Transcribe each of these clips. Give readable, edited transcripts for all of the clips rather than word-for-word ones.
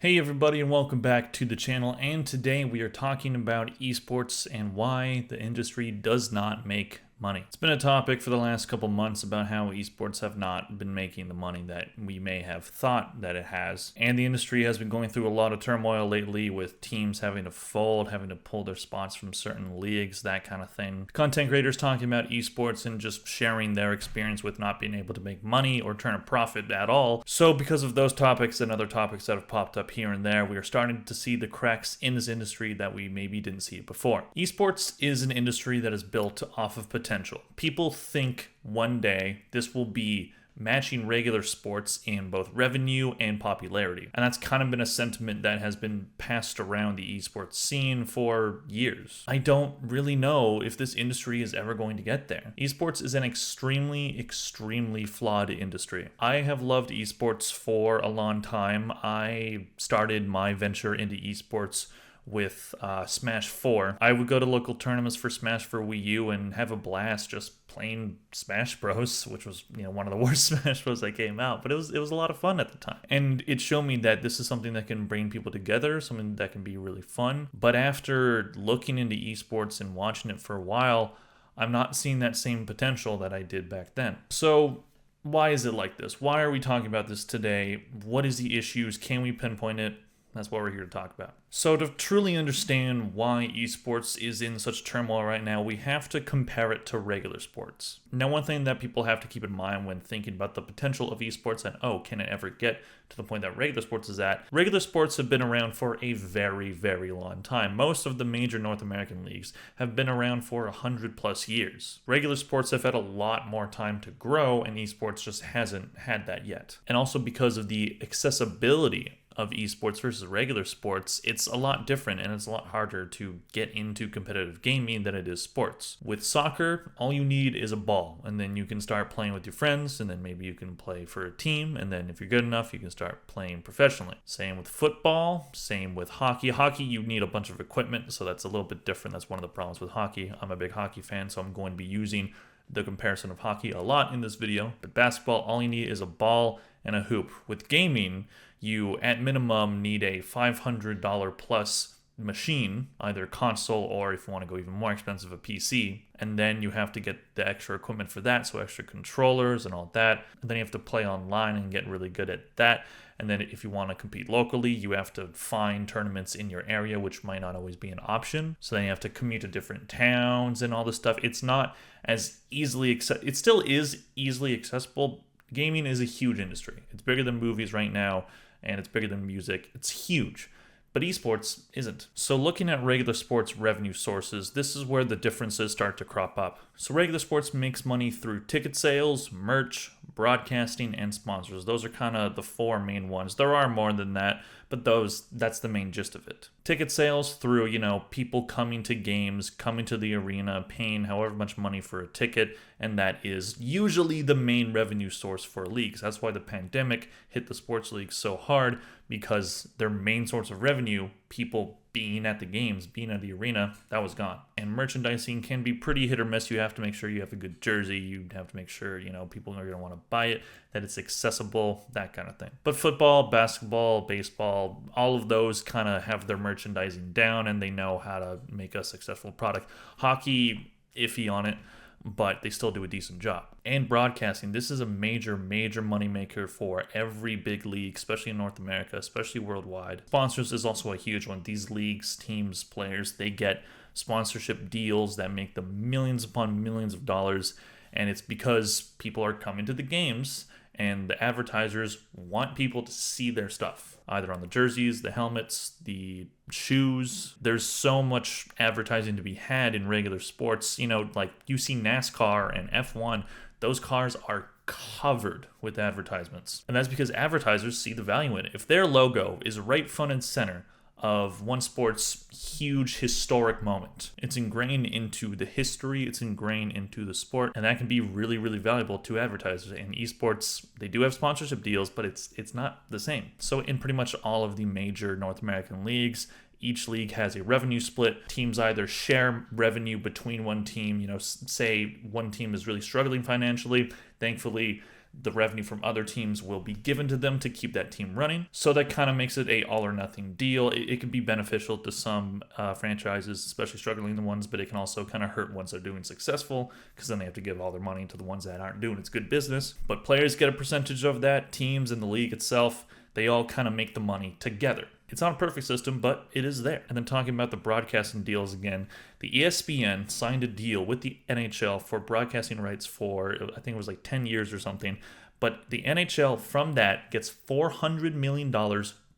Hey everybody and welcome back to the channel, and today we are talking about esports and why the industry does not make money. It's been a topic for the last couple months about how esports have not been making the money that we may have thought that it has, and the industry has been going through a lot of turmoil lately with teams having to fold, having to pull their spots from certain leagues, that kind of thing. Content creators talking about esports and just sharing their experience with not being able to make money or turn a profit at all. So because of those topics and other topics that have popped up here and there, we are starting to see the cracks in this industry that we maybe didn't see it before. Esports is an industry that is built off of potential. People think one day this will be matching regular sports in both revenue and popularity. And that's kind of been a sentiment that has been passed around the esports scene for years. I don't really know if this industry is ever going to get there. Esports is an extremely flawed industry. I have loved esports for a long time. I started my venture into esports with Smash 4. I would go to local tournaments for Smash for Wii U and have a blast just playing Smash Bros, which was, one of the worst Smash Bros that came out, but it was a lot of fun at the time. And it showed me that this is something that can bring people together, something that can be really fun. But after looking into esports and watching it for a while, I'm not seeing that same potential that I did back then. So why is it like this? Why are we talking about this today? What is the issues? Can we pinpoint it? That's what we're here to talk about. So to truly understand why esports is in such turmoil right now, we have to compare it to regular sports. Now, one thing that people have to keep in mind when thinking about the potential of esports and, can it ever get to the point that regular sports is at? Regular sports have been around for a very long time. Most of the major North American leagues have been around for 100 plus years. Regular sports have had a lot more time to grow, and esports just hasn't had that yet. And also because of the accessibility of esports versus regular sports, it's a lot different and it's a lot harder to get into competitive gaming than it is sports. With soccer, all you need is a ball, and then you can start playing with your friends, and then maybe you can play for a team, and then if you're good enough, you can start playing professionally. Same with football, same with hockey. Hockey, you need a bunch of equipment, so that's a little bit different. That's one of the problems with hockey. I'm a big hockey fan, so I'm going to be using the comparison of hockey a lot in this video. But basketball, all you need is a ball and a hoop. With gaming, you at minimum need a $500 plus machine, either console or, if you want to go even more expensive, a PC. And then you have to get the extra equipment for that, so extra controllers and all that. And then you have to play online and get really good at that. And then if you want to compete locally, you have to find tournaments in your area, which might not always be an option. So then you have to commute to different towns and all this stuff. It's not as easily it still is easily accessible. Gaming is a huge industry. It's bigger than movies right now, and it's bigger than music. It's huge. But esports isn't. So looking at regular sports revenue sources, this is where the differences start to crop up. So regular sports makes money through ticket sales, merch, broadcasting, and sponsors. Those are kind of the four main ones. There are more than that, but that's the main gist of it. Ticket sales through, people coming to games, coming to the arena, paying however much money for a ticket, and that is usually the main revenue source for leagues. That's why the pandemic hit the sports leagues so hard, because their main source of revenue, people being at the games, being at the arena, that was gone. And merchandising can be pretty hit or miss. You have to make sure you have a good jersey. You have to make sure, people are going to want to buy it, that it's accessible, that kind of thing. But football, basketball, baseball, all of those kind of have their merchandising down, and they know how to make a successful product. Hockey, iffy on it, but they still do a decent job. And broadcasting, this is a major moneymaker for every big league, especially in North America, especially worldwide. Sponsors is also a huge one. These leagues, teams, players, they get sponsorship deals that make them millions upon millions of dollars, and it's because people are coming to the games, and the advertisers want people to see their stuff, either on the jerseys, the helmets, the shoes. There's so much advertising to be had in regular sports. Like you see NASCAR and F1, those cars are covered with advertisements. And that's because advertisers see the value in it. If their logo is right front and center of one sport's huge historic moment, it's ingrained into the history, it's ingrained into the sport, and that can be really valuable to advertisers. And esports, they do have sponsorship deals, but it's not the same. So in pretty much all of the major North American leagues, each league has a revenue split. Teams either share revenue between one team, say one team is really struggling financially. Thankfully, The revenue from other teams will be given to them to keep that team running. So that kind of makes it a all or nothing deal. It can be beneficial to some franchises, especially struggling ones, but it can also kind of hurt ones that are doing successful, because then they have to give all their money to the ones that aren't doing it's good business. But players get a percentage of that, teams and the league itself, they all kind of make the money together. It's not a perfect system, but it is there. And then talking about the broadcasting deals again, the ESPN signed a deal with the NHL for broadcasting rights for, I think it was like 10 years or something. But the NHL from that gets $400 million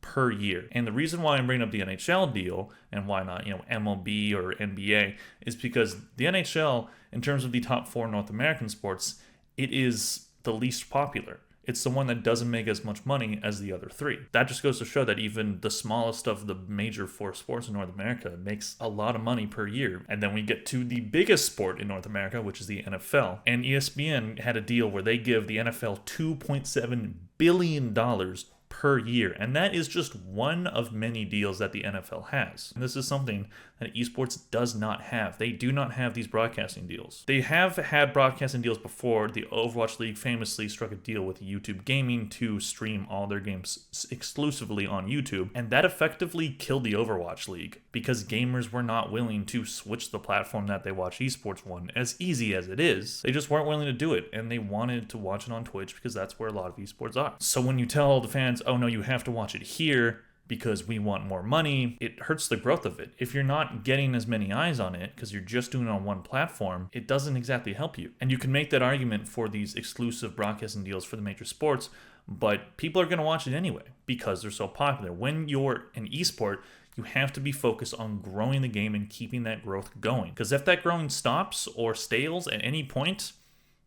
per year. And the reason why I'm bringing up the NHL deal and why not, MLB or NBA is because the NHL, in terms of the top 4 North American sports, it is the least popular. It's the one that doesn't make as much money as the other 3. That just goes to show that even the smallest of the major 4 sports in North America makes a lot of money per year. And then we get to the biggest sport in North America, which is the NFL. And ESPN had a deal where they give the NFL $2.7 billion per year. And that is just one of many deals that the NFL has. And this is something that esports does not have. They do not have these broadcasting deals. They have had broadcasting deals before. The Overwatch League famously struck a deal with YouTube Gaming to stream all their games exclusively on YouTube. And that effectively killed the Overwatch League because gamers were not willing to switch the platform that they watch esports on, as easy as it is. They just weren't willing to do it. And they wanted to watch it on Twitch because that's where a lot of esports are. So when you tell the fans, oh no, you have to watch it here because we want more money, it hurts the growth of it. If you're not getting as many eyes on it because you're just doing it on one platform, it doesn't exactly help you. And you can make that argument for these exclusive broadcasting deals for the major sports, but people are going to watch it anyway because they're so popular. When you're an esport, you have to be focused on growing the game and keeping that growth going. Because if that growing stops or stales at any point,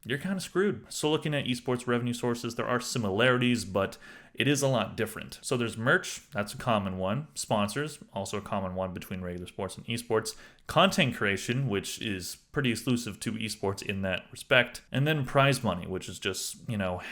you're kind of screwed. So looking at esports revenue sources, there are similarities, but it is a lot different. So there's merch, that's a common one. Sponsors, also a common one between regular sports and esports. Content creation, which is pretty exclusive to esports in that respect. And then prize money, which is just,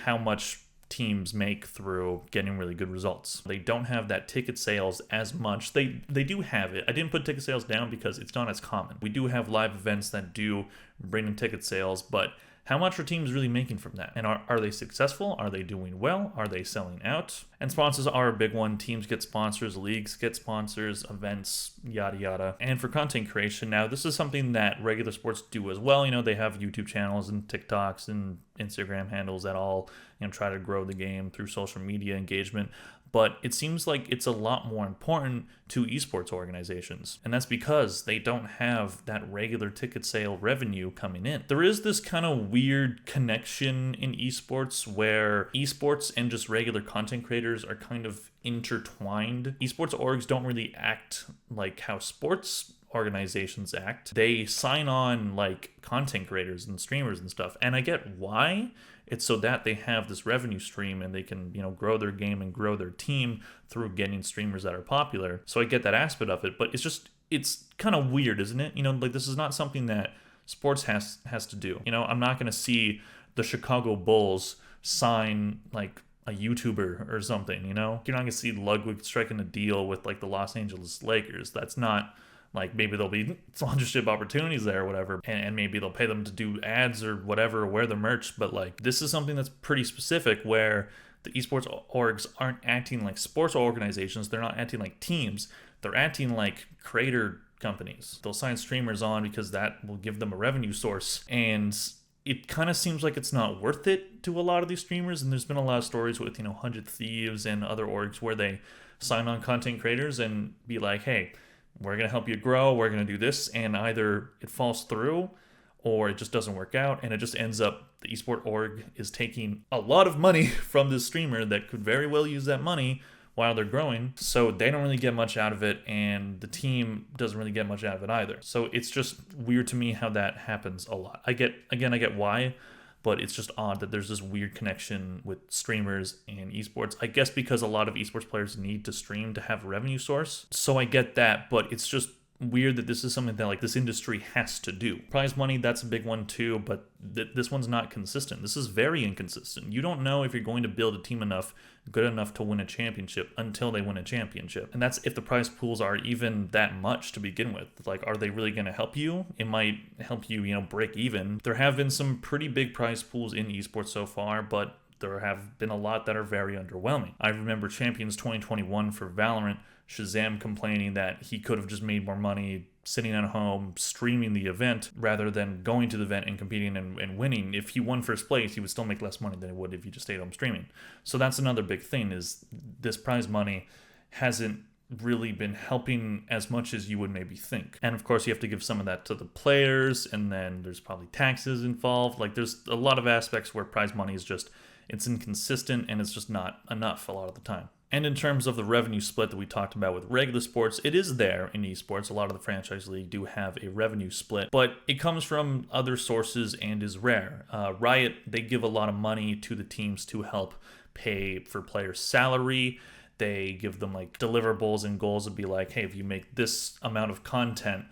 how much teams make through getting really good results. They don't have that ticket sales as much. They do have it. I didn't put ticket sales down because it's not as common. We do have live events that do bring in ticket sales, but how much are teams really making from that? And are they successful? Are they doing well? Are they selling out? And sponsors are a big one. Teams get sponsors, leagues get sponsors, events, yada yada. And for content creation, now this is something that regular sports do as well. They have YouTube channels and TikToks and Instagram handles that all try to grow the game through social media engagement. But it seems like it's a lot more important to esports organizations. And that's because they don't have that regular ticket sale revenue coming in. There is this kind of weird connection in esports where esports and just regular content creators are kind of intertwined. Esports orgs don't really act like how sports organizations act. They sign on like content creators and streamers and stuff. And I get why. It's so that they have this revenue stream and they can, grow their game and grow their team through getting streamers that are popular. So I get that aspect of it, but it's kind of weird, isn't it? This is not something that sports has to do. I'm not going to see the Chicago Bulls sign like a YouTuber or something, You're not going to see Ludwig striking a deal with like the Los Angeles Lakers. That's not... Like maybe there'll be sponsorship opportunities there or whatever, and maybe they'll pay them to do ads or whatever, or wear the merch. But like this is something that's pretty specific where the esports orgs aren't acting like sports organizations. They're not acting like teams. They're acting like creator companies. They'll sign streamers on because that will give them a revenue source. And it kind of seems like it's not worth it to a lot of these streamers. And there's been a lot of stories with, 100 Thieves and other orgs where they sign on content creators and be like, hey, we're going to help you grow, we're going to do this, and either it falls through or it just doesn't work out, and it just ends up the esport org is taking a lot of money from this streamer that could very well use that money while they're growing, so they don't really get much out of it, and the team doesn't really get much out of it either. So it's just weird to me how that happens a lot. I get why, but it's just odd that there's this weird connection with streamers and esports. I guess because a lot of esports players need to stream to have a revenue source. So I get that, but it's just weird that this is something that like this industry has to do. Prize money, that's a big one too, but this one's not consistent. This is very inconsistent. You don't know if you're going to build a team good enough to win a championship until they win a championship. And that's if the prize pools are even that much to begin with. Like, are they really going to help you? It might help you, break even. There have been some pretty big prize pools in esports so far, but there have been a lot that are very underwhelming. I remember Champions 2021 for Valorant, Shazam complaining that he could have just made more money sitting at home streaming the event rather than going to the event and competing and winning. If he won first place, he would still make less money than he would if he just stayed home streaming. So that's another big thing, is this prize money hasn't really been helping as much as you would maybe think. And of course, you have to give some of that to the players, and then there's probably taxes involved. Like, there's a lot of aspects where prize money is just, it's inconsistent and it's just not enough a lot of the time. And in terms of the revenue split that we talked about with regular sports, it is there in esports. A lot of the franchise league do have a revenue split, but it comes from other sources and is rare. Riot, they give a lot of money to the teams to help pay for players' salary. They give them like deliverables and goals to be like, hey, if you make this amount of content,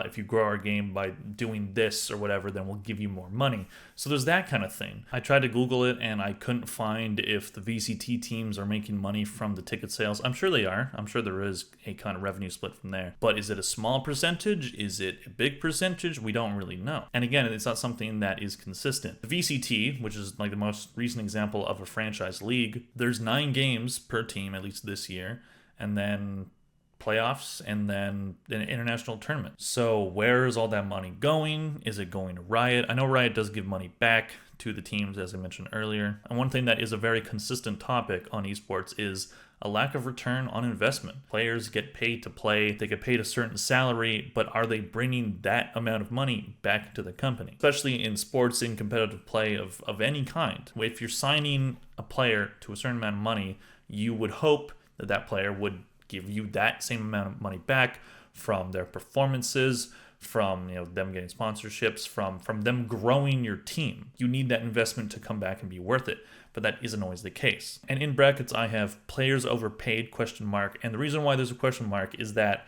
if you grow our game by doing this or whatever, then we'll give you more money. So there's that kind of thing. I tried to Google it and I couldn't find if the VCT teams are making money from the ticket sales. I'm sure they are. I'm sure there is a kind of revenue split from there. But is it a small percentage? Is it a big percentage? We don't really know. And again, it's not something that is consistent. The VCT, which is like the most recent example of a franchise league, there's 9 games per team, at least this year, and then playoffs, and then an international tournament. So where is all that money going? Is it going to Riot? I know Riot does give money back to the teams, as I mentioned earlier. And one thing that is a very consistent topic on esports is a lack of return on investment. Players get paid to play, they get paid a certain salary, but are they bringing that amount of money back into the company? Especially in sports, in competitive play of any kind. If you're signing a player to a certain amount of money, you would hope that that player would give you that same amount of money back from their performances, from them getting sponsorships, from them growing your team. You need that investment to come back and be worth it, but that isn't always the case. And in brackets, I have players overpaid ? And the reason why there's a question mark is that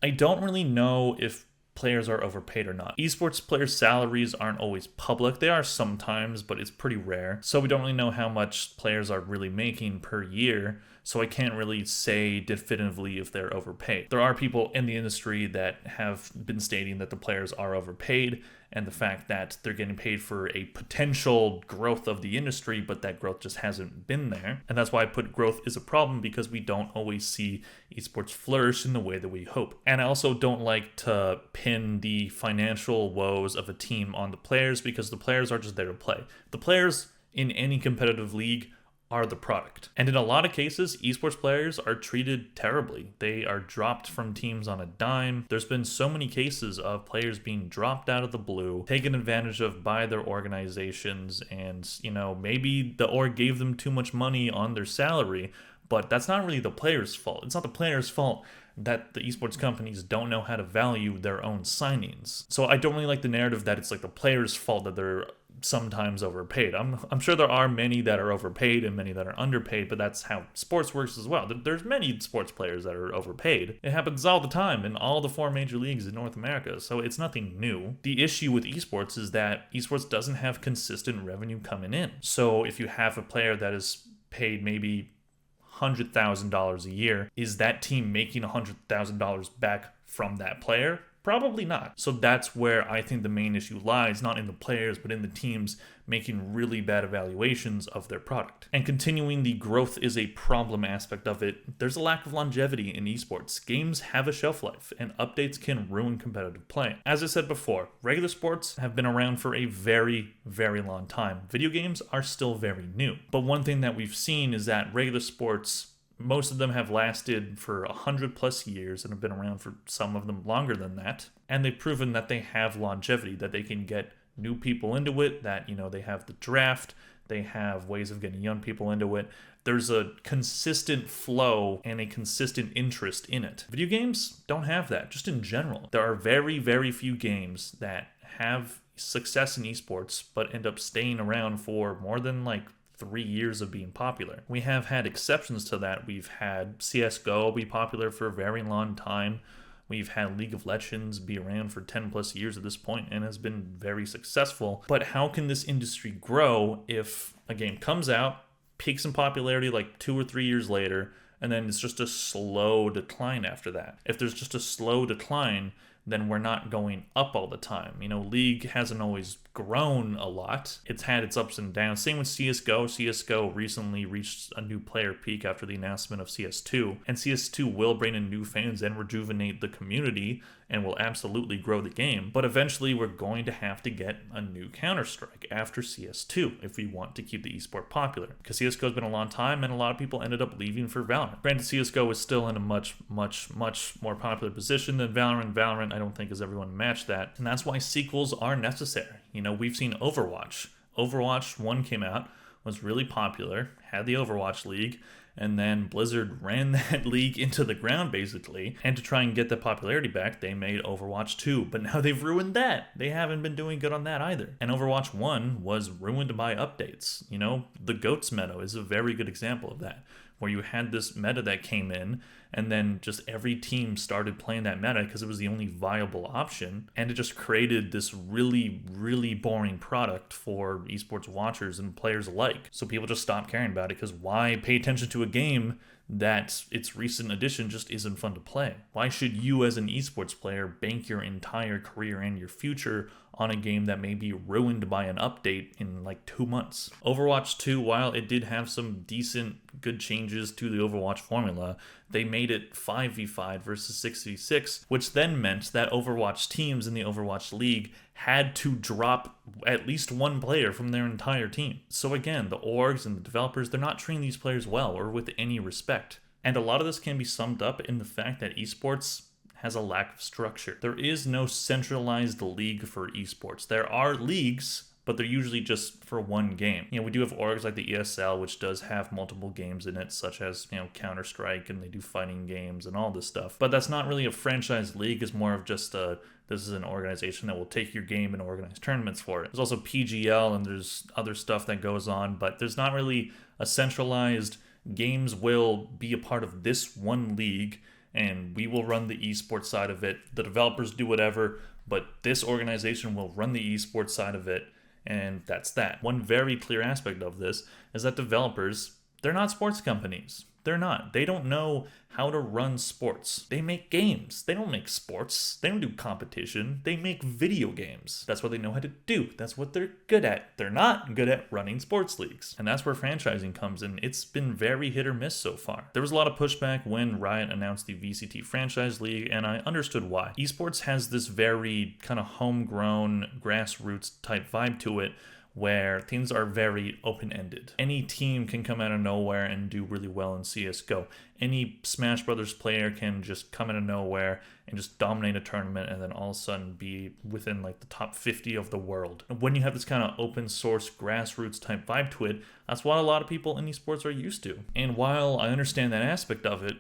I don't really know if players are overpaid or not. Esports players' salaries aren't always public. They are sometimes, but it's pretty rare. So we don't really know how much players are really making per year. So I can't really say definitively if they're overpaid. There are people in the industry that have been stating that the players are overpaid, and the fact that they're getting paid for a potential growth of the industry, but that growth just hasn't been there. And that's why I put growth is a problem, because we don't always see esports flourish in the way that we hope. And I also don't like to pin the financial woes of a team on the players, because the players are just there to play. The players in any competitive league are the product. And in a lot of cases, esports players are treated terribly. They are dropped from teams on a dime. There's been so many cases of players being dropped out of the blue, taken advantage of by their organizations, and maybe the org gave them too much money on their salary, but that's not really the player's fault. It's not the player's fault that the esports companies don't know how to value their own signings. So I don't really like the narrative that it's like the player's fault that they're sometimes overpaid. I'm sure there are many that are overpaid and many that are underpaid, but that's how sports works as well. There's many sports players that are overpaid. It happens all the time in all the 4 major leagues in North America, so it's nothing new. The issue with esports is that esports doesn't have consistent revenue coming in. So if you have a player that is paid maybe $100,000 a year, is that team making $100,000 back from that player? Probably not. So that's where I think the main issue lies, not in the players, but in the teams making really bad evaluations of their product. And continuing the growth is a problem aspect of it, there's a lack of longevity in esports. Games have a shelf life, and updates can ruin competitive play. As I said before, regular sports have been around for a very, very long time. Video games are still very new. But one thing that we've seen is that regular sports, most of them have lasted for 100+ years and have been around for some of them longer than that. And they've proven that they have longevity, that they can get new people into it, that, they have the draft, they have ways of getting young people into it. There's a consistent flow and a consistent interest in it. Video games don't have that, just in general. There are very, very few games that have success in esports, but end up staying around for more than 3 years of being popular. We have had exceptions to that. We've had CSGO be popular for a very long time. We've had League of Legends be around for 10+ years at this point and has been very successful. But how can this industry grow if a game comes out, peaks in popularity 2 or 3 years later, and then it's just a slow decline after that? If there's just a slow decline, then we're not going up all the time. League hasn't always grown a lot. It's had its ups and downs. Same with CSGO. CSGO recently reached a new player peak after the announcement of CS2. And CS2 will bring in new fans and rejuvenate the community and will absolutely grow the game. But eventually we're going to have to get a new Counter-Strike after CS2 if we want to keep the esport popular. Because CSGO has been a long time and a lot of people ended up leaving for Valorant. Granted, CSGO is still in a much more popular position than Valorant. Valorant, I don't think, has everyone matched that. And that's why sequels are necessary. You know, we've seen Overwatch. Overwatch 1 came out, was really popular, had the Overwatch League, and then Blizzard ran that league into the ground, basically. And to try and get the popularity back, they made Overwatch 2. But now they've ruined that. They haven't been doing good on that either. And Overwatch 1 was ruined by updates. You know, the GOATS meta is a very good example of that, where you had this meta that came in, and then just every team started playing that meta because it was the only viable option, and it just created this really boring product for esports watchers and players alike. So people just stopped caring about it, because why pay attention to a game that its recent addition just isn't fun to play? Why should you as an esports player bank your entire career and your future on a game that may be ruined by an update in like 2 months? Overwatch 2, while it did have some decent good changes to the Overwatch formula, they made it 5v5 versus 6v6, which then meant that Overwatch teams in the Overwatch League had to drop at least one player from their entire team. So again, the orgs and the developers, they're not treating these players well or with any respect. And a lot of this can be summed up in the fact that esports has a lack of structure. There is no centralized league for esports. There are leagues, but they're usually just for one game. You know, we do have orgs like the ESL, which does have multiple games in it, such as, you know, Counter-Strike, and they do fighting games and all this stuff. But that's not really a franchise league. It's more of just this is an organization that will take your game and organize tournaments for it. There's also PGL, and there's other stuff that goes on, but there's not really a centralized games will be a part of this one league, and we will run the esports side of it. The developers do whatever, but this organization will run the esports side of it, and that's that. One very clear aspect of this is that developers, they're not sports companies. They're not. They don't know how to run sports. They make games. They don't make sports. They don't do competition. They make video games. That's what they know how to do. That's what they're good at. They're not good at running sports leagues. And that's where franchising comes in. It's been very hit or miss so far. There was a lot of pushback when Riot announced the VCT franchise league, and I understood why. Esports has this very kind of homegrown, grassroots type vibe to it, where things are very open-ended. Any team can come out of nowhere and do really well in CSGO. Any Smash Brothers player can just come out of nowhere and just dominate a tournament and then all of a sudden be within like the top 50 of the world. And when you have this kind of open source grassroots type vibe to it, that's what a lot of people in esports are used to. And while I understand that aspect of it,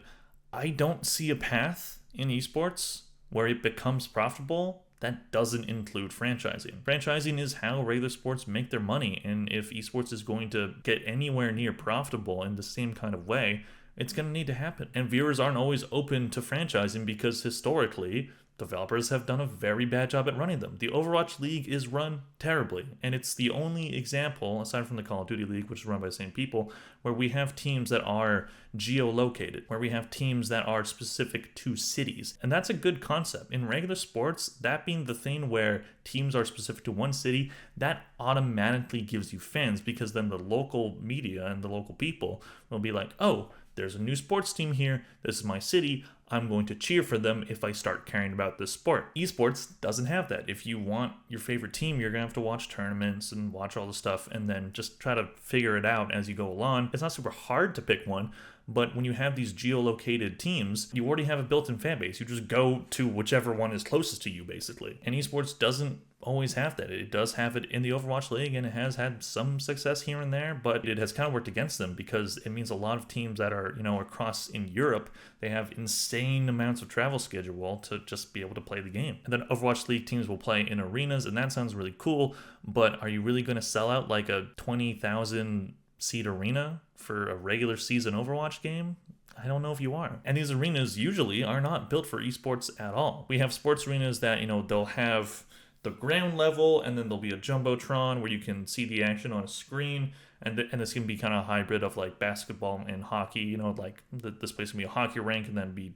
I don't see a path in esports where it becomes profitable that doesn't include franchising. Franchising is how regular sports make their money, and if esports is going to get anywhere near profitable in the same kind of way, it's going to need to happen. And viewers aren't always open to franchising because historically, developers have done a very bad job at running them. The Overwatch League is run terribly, and it's the only example, aside from the Call of Duty League, which is run by the same people, where we have teams that are geolocated, where we have teams that are specific to cities. And that's a good concept. In regular sports, that being the thing where teams are specific to one city, that automatically gives you fans, because then the local media and the local people will be like, oh, there's a new sports team here, this is my city, I'm going to cheer for them if I start caring about this sport. Esports doesn't have that. If you want your favorite team, you're going to have to watch tournaments and watch all the stuff and then just try to figure it out as you go along. It's not super hard to pick one, but when you have these geolocated teams, you already have a built-in fan base. You just go to whichever one is closest to you, basically. And esports doesn't always have that. It does have it in the Overwatch League, and it has had some success here and there, but it has kind of worked against them because it means a lot of teams that are, across in Europe, they have insane amounts of travel schedule to just be able to play the game. And then Overwatch League teams will play in arenas, and that sounds really cool, but are you really going to sell out like a 20,000 seat arena for a regular season Overwatch game? I don't know if you are. And these arenas usually are not built for esports at all. We have sports arenas that, they'll have the ground level, and then there'll be a jumbotron where you can see the action on a screen, And this can be kind of a hybrid of like basketball and hockey. You know, like this place can be a hockey rink and then be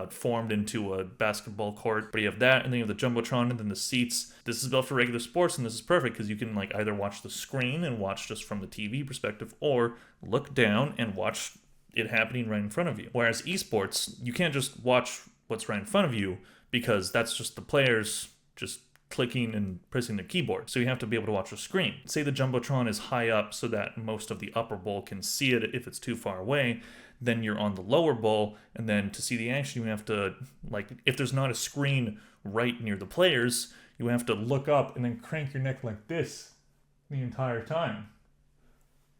formed into a basketball court. But you have that, and then you have the jumbotron, and then the seats. This is built for regular sports, and this is perfect because you can like either watch the screen and watch just from the TV perspective, or look down and watch it happening right in front of you. Whereas esports, you can't just watch what's right in front of you because that's just the players just clicking and pressing the keyboard. So you have to be able to watch the screen. Say the jumbotron is high up so that most of the upper bowl can see it. If it's too far away, then you're on the lower bowl, and then to see the action you have to, like, if there's not a screen right near the players, you have to look up and then crank your neck like this the entire time.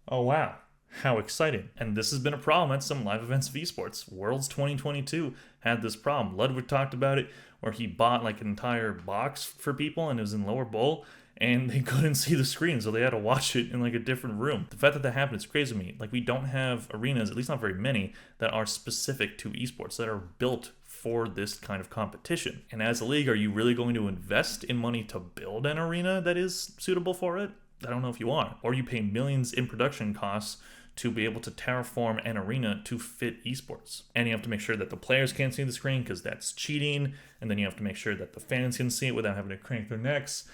Oh wow, how exciting. And this has been a problem at some live events of esports. Worlds 2022 had this problem. Ludwig talked about it, where he bought like an entire box for people and it was in lower bowl, and they couldn't see the screen, so they had to watch it in like a different room. The fact that that happened is crazy to me. Like, we don't have arenas, at least not very many, that are specific to esports, that are built for this kind of competition. And as a league, are you really going to invest in money to build an arena that is suitable for it? I don't know if you are. Or you pay millions in production costs to be able to terraform an arena to fit esports. And you have to make sure that the players can't see the screen because that's cheating. And then you have to make sure that the fans can see it without having to crank their necks.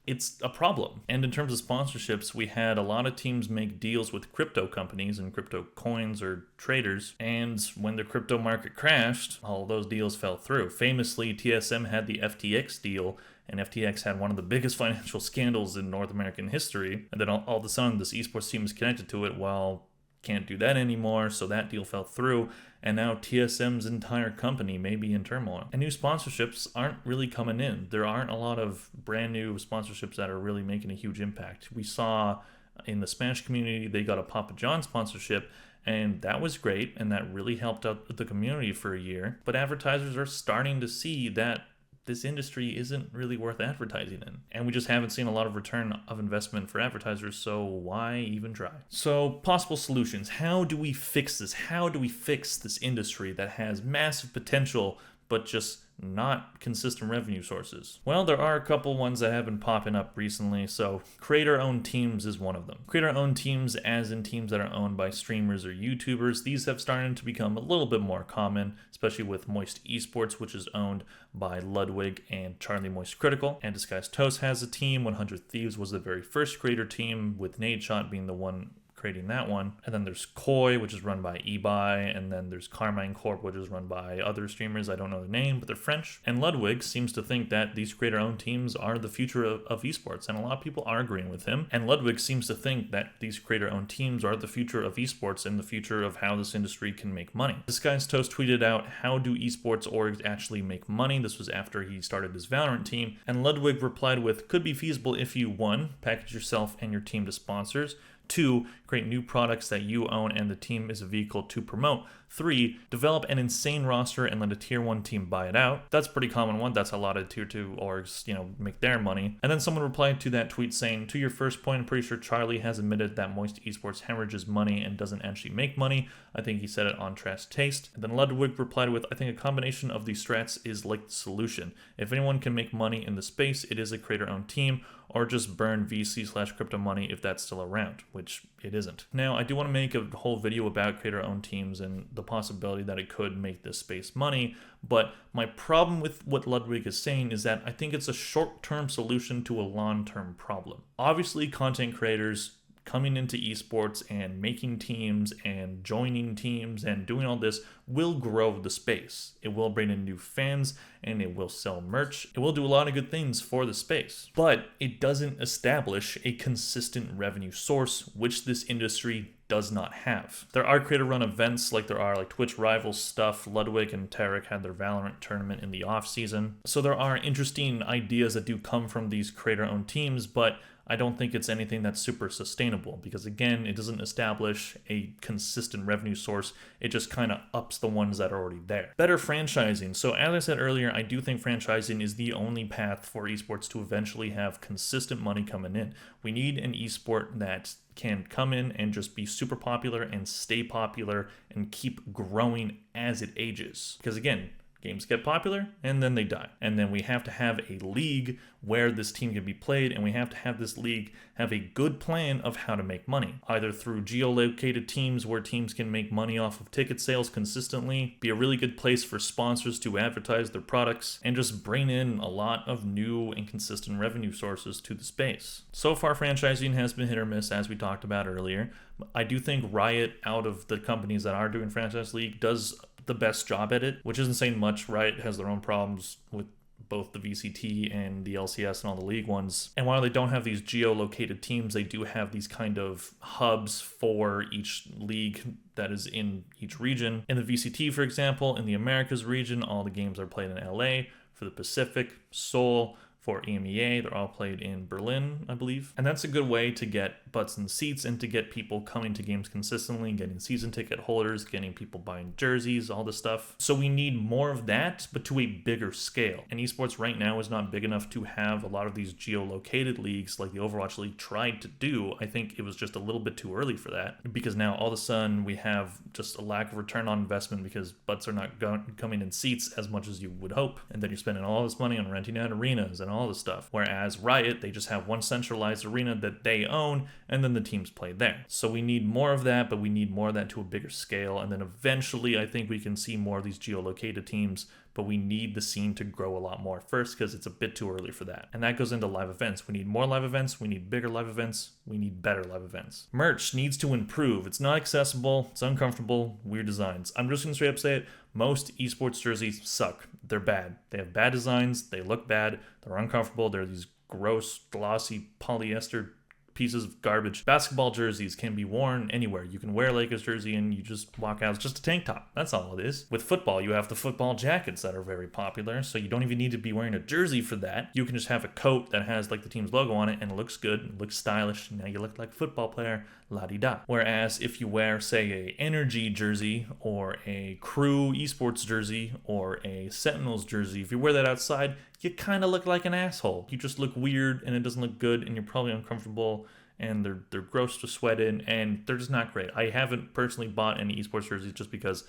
It's a problem. And in terms of sponsorships, we had a lot of teams make deals with crypto companies and crypto coins or traders. And when the crypto market crashed, all those deals fell through. Famously, TSM had the FTX deal, and FTX had one of the biggest financial scandals in North American history. And then all of a sudden, this esports team is connected to it. Well, can't do that anymore, so that deal fell through, and now TSM's entire company may be in turmoil. And new sponsorships aren't really coming in. There aren't a lot of brand new sponsorships that are really making a huge impact. We saw in the Spanish community, they got a Papa John sponsorship, and that was great, and that really helped out the community for a year. But advertisers are starting to see that this industry isn't really worth advertising in. And we just haven't seen a lot of return of investment for advertisers, so why even try? So, possible solutions. How do we fix this? How do we fix this industry that has massive potential but just not consistent revenue sources? Well, there are a couple ones that have been popping up recently. So creator-owned teams is one of them. Creator-owned teams, as in teams that are owned by streamers or YouTubers, these have started to become a little bit more common, especially with Moist Esports, which is owned by Ludwig and Charlie Moist Critical. And Disguised Toast has a team. 100 Thieves was the very first creator team, with Nadeshot being the one creating that one. And then there's Koi, which is run by eBay, and then there's Carmine Corp, which is run by other streamers. I don't know the name, but they're French. And Ludwig seems to think that these creator-owned teams are the future of esports, and a lot of people are agreeing with him. And Ludwig seems to think that these creator-owned teams are the future of esports and the future of how this industry can make money. Disguised Toast tweeted out, "How do esports orgs actually make money?" This was after he started his Valorant team, and Ludwig replied with, "Could be feasible if you, 1, package yourself and your team to sponsors, 2, create new products that you own and the team is a vehicle to promote, 3, develop an insane roster and let a tier 1 team buy it out." That's a pretty common one. That's a lot of tier 2 orgs, make their money. And then someone replied to that tweet saying, "To your first point, I'm pretty sure Charlie has admitted that Moist Esports hemorrhages money and doesn't actually make money. I think he said it on Trash Taste." And then Ludwig replied with, "I think a combination of these strats is like the solution. If anyone can make money in the space, it is a creator-owned team, or just burn VC/crypto money if that's still around," which it isn't. Now, I do want to make a whole video about creator-owned teams and the possibility that it could make this space money, but my problem with what Ludwig is saying is that I think it's a short-term solution to a long-term problem. Obviously, content creators coming into esports and making teams and joining teams and doing all this will grow the space. It will bring in new fans and it will sell merch. It will do a lot of good things for the space, but it doesn't establish a consistent revenue source, which this industry does not have. There are creator-run events, like there are like Twitch Rivals stuff. Ludwig and Tarek had their Valorant tournament in the off-season. So there are interesting ideas that do come from these creator-owned teams, but I don't think it's anything that's super sustainable because, again, it doesn't establish a consistent revenue source. It just kind of ups the ones that are already there. Better franchising. So as I said earlier, I do think franchising is the only path for esports to eventually have consistent money coming in. We need an esport that can come in and just be super popular and stay popular and keep growing as it ages. Because, again, Games get popular, and then they die. And then we have to have a league where this team can be played, and we have to have this league have a good plan of how to make money. Either through geolocated teams where teams can make money off of ticket sales consistently, be a really good place for sponsors to advertise their products, and just bring in a lot of new and consistent revenue sources to the space. So far, franchising has been hit or miss, as we talked about earlier. I do think Riot, out of the companies that are doing franchise league, does the best job at it, which isn't saying much. Riot has their own problems with both the VCT and the LCS and all the league ones. And while they don't have these geolocated teams, they do have these kind of hubs for each league that is in each region. In the VCT, for example, in the Americas region, all the games are played in LA. For the Pacific, Seoul. For EMEA, they're all played in Berlin, I believe. And that's a good way to get butts in seats and to get people coming to games consistently, getting season ticket holders, getting people buying jerseys, all this stuff. So we need more of that, but to a bigger scale. And esports right now is not big enough to have a lot of these geolocated leagues like the Overwatch League tried to do. I think it was just a little bit too early for that, because now all of a sudden we have just a lack of return on investment because butts are not coming in seats as much as you would hope. And then you're spending all this money on renting out arenas and all this stuff. Whereas Riot, they just have one centralized arena that they own, and then the teams play there. So we need more of that, but we need more of that to a bigger scale. And then eventually, I think we can see more of these geolocated teams, but we need the scene to grow a lot more first because it's a bit too early for that. And that goes into live events. We need more live events. We need bigger live events. We need better live events. Merch needs to improve. It's not accessible. It's uncomfortable. Weird designs. I'm just going to straight up say it. Most esports jerseys suck. They're bad. They have bad designs. They look bad. They're uncomfortable. They're these gross, glossy polyester pieces of garbage. Basketball jerseys can be worn anywhere. You can wear a Lakers jersey and you just walk out. It's just a tank top. That's all it is. With football, you have the football jackets that are very popular, so you don't even need to be wearing a jersey for that. You can just have a coat that has like the team's logo on it and it looks good, it looks stylish. Now you look like a football player, la-di-da. Whereas if you wear, say, a Energy jersey or a Crew Esports jersey or a Sentinels jersey, if you wear that outside, you kind of look like an asshole. You just look weird and it doesn't look good and you're probably uncomfortable and they're gross to sweat in and they're just not great. I haven't personally bought any esports jerseys just because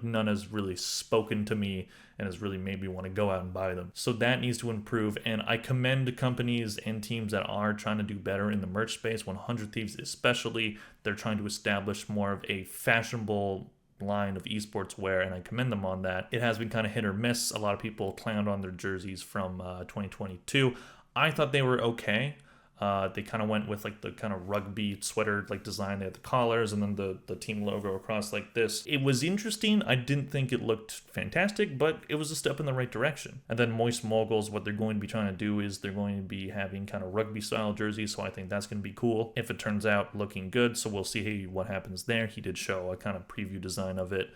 none has really spoken to me and has really made me want to go out and buy them. So that needs to improve, and I commend companies and teams that are trying to do better in the merch space. 100 Thieves especially, they're trying to establish more of a fashionable line of esports wear, and I commend them on that. It has been kind of hit or miss. A lot of people clowned on their jerseys from 2022. I thought they were okay. They kind of went with like the kind of rugby sweater like design. They had the collars and then the team logo across like this. It was interesting. I didn't think it looked fantastic, but it was a step in the right direction. And then Moist Moguls, what they're going to be trying to do is they're going to be having kind of rugby style jerseys, so I think that's going to be cool if it turns out looking good. So we'll see what happens there. He did show a kind of preview design of it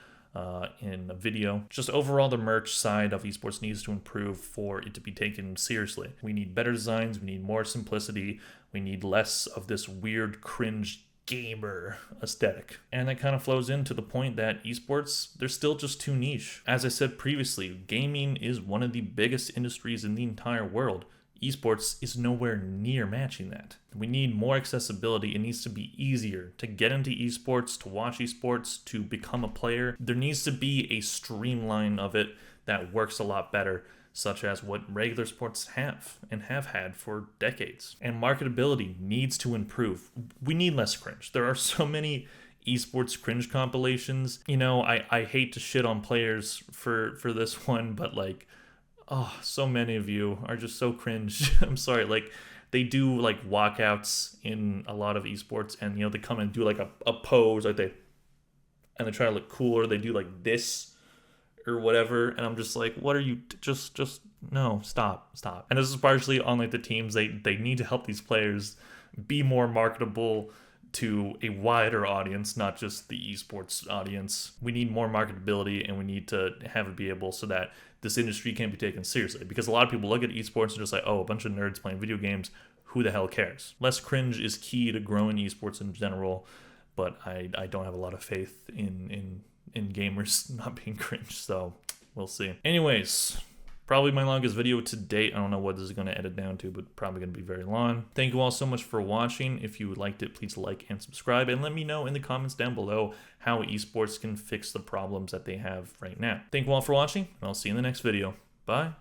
in a video. Just overall, the merch side of esports needs to improve for it to be taken seriously. We need better designs, we need more simplicity, we need less of this weird cringe gamer aesthetic. And that kind of flows into the point that esports, they're still just too niche. As I said previously, gaming is one of the biggest industries in the entire world. Esports is nowhere near matching that. We need more accessibility. It needs to be easier to get into esports, to watch esports, to become a player. There needs to be a streamline of it that works a lot better, such as what regular sports have and have had for decades. And marketability needs to improve. We need less cringe. There are so many esports cringe compilations. You know, I hate to shit on players for this one, but like, oh, so many of you are just so cringe. I'm sorry. Like, they do like walkouts in a lot of esports, and you know, they come and do like a pose, like they try to look cool, or they do like this or whatever, and I'm just like, what are you? Just no, stop. And this is partially on like the teams. They need to help these players be more marketable to a wider audience, not just the esports audience. We need more marketability, and we need to have it be able so that this industry can be taken seriously. Because a lot of people look at esports and just like, oh, a bunch of nerds playing video games. Who the hell cares? Less cringe is key to growing esports in general, but I don't have a lot of faith in gamers not being cringe, so we'll see. Anyways, Probably my longest video to date. I don't know what this is going to edit down to, but probably going to be very long. Thank you all so much for watching. If you liked it, please like and subscribe, and let me know in the comments down below how esports can fix the problems that they have right now. Thank you all for watching, and I'll see you in the next video. Bye.